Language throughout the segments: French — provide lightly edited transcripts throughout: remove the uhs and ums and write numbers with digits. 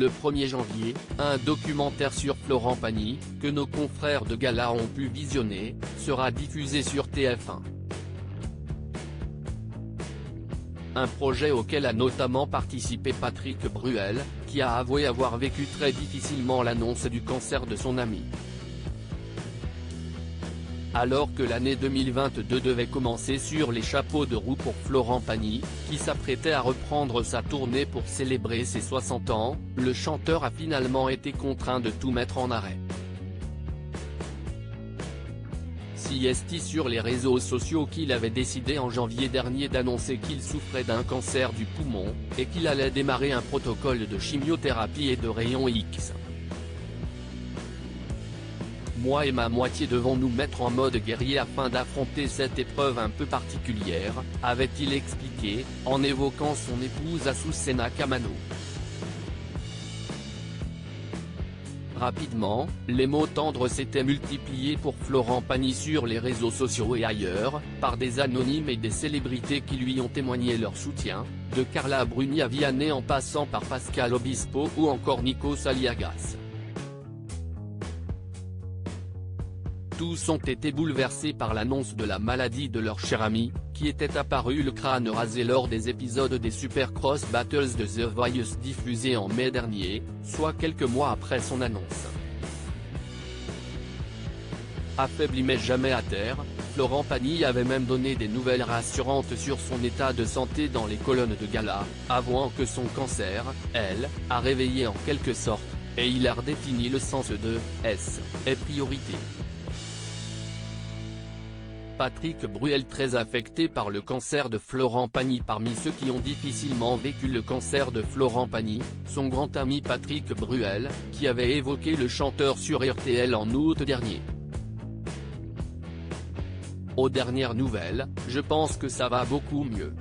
Le 1er janvier, un documentaire sur Florent Pagny, que nos confrères de Gala ont pu visionner, sera diffusé sur TF1. Un projet auquel a notamment participé Patrick Bruel, qui a avoué avoir vécu très difficilement l'annonce du cancer de son ami. Alors que l'année 2022 devait commencer sur les chapeaux de roue pour Florent Pagny, qui s'apprêtait à reprendre sa tournée pour célébrer ses 60 ans, le chanteur a finalement été contraint de tout mettre en arrêt. Siesti sur les réseaux sociaux qu'il avait décidé en janvier dernier d'annoncer qu'il souffrait d'un cancer du poumon, et qu'il allait démarrer un protocole de chimiothérapie et de rayons X. Moi et ma moitié devons nous mettre en mode guerrier afin d'affronter cette épreuve un peu particulière, avait-il expliqué, en évoquant son épouse Azucena Kamano. Rapidement, les mots tendres s'étaient multipliés pour Florent Pagny sur les réseaux sociaux et ailleurs, par des anonymes et des célébrités qui lui ont témoigné leur soutien, de Carla Bruni à Vianney en passant par Pascal Obispo ou encore Nikos Aliagas. Tous ont été bouleversés par l'annonce de la maladie de leur cher ami, qui était apparu le crâne rasé lors des épisodes des Supercross Battles de The Voice diffusés en mai dernier, soit quelques mois après son annonce. Affaibli mais jamais à terre, Florent Pagny avait même donné des nouvelles rassurantes sur son état de santé dans les colonnes de Gala, avouant que son cancer, elle, a réveillé en quelque sorte, et il a redéfini le sens de « S » est priorité. Patrick Bruel très affecté par le cancer de Florent Pagny. Parmi ceux qui ont difficilement vécu le cancer de Florent Pagny, son grand ami Patrick Bruel, qui avait évoqué le chanteur sur RTL en août dernier. Aux dernières nouvelles, je pense que ça va beaucoup mieux.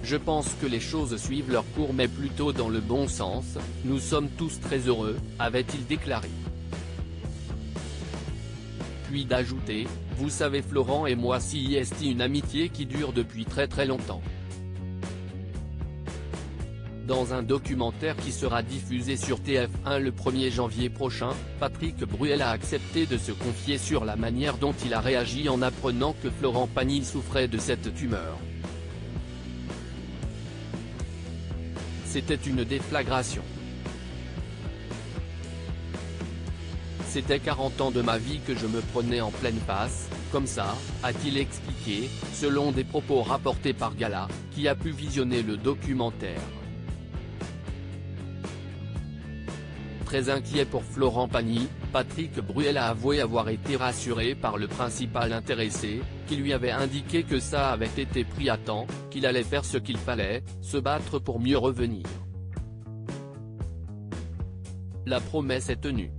Je pense que les choses suivent leur cours mais plutôt dans le bon sens, nous sommes tous très heureux, avait-il déclaré. Puis d'ajouter, vous savez Florent et moi c'est une amitié qui dure depuis très longtemps. Dans un documentaire qui sera diffusé sur TF1 le 1er janvier prochain, Patrick Bruel a accepté de se confier sur la manière dont il a réagi en apprenant que Florent Pagny souffrait de cette tumeur. C'était une déflagration. C'était 40 ans de ma vie que je me prenais en pleine face, comme ça, a-t-il expliqué, selon des propos rapportés par Gala, qui a pu visionner le documentaire. Très inquiet pour Florent Pagny, Patrick Bruel a avoué avoir été rassuré par le principal intéressé, qui lui avait indiqué que ça avait été pris à temps, qu'il allait faire ce qu'il fallait, se battre pour mieux revenir. La promesse est tenue.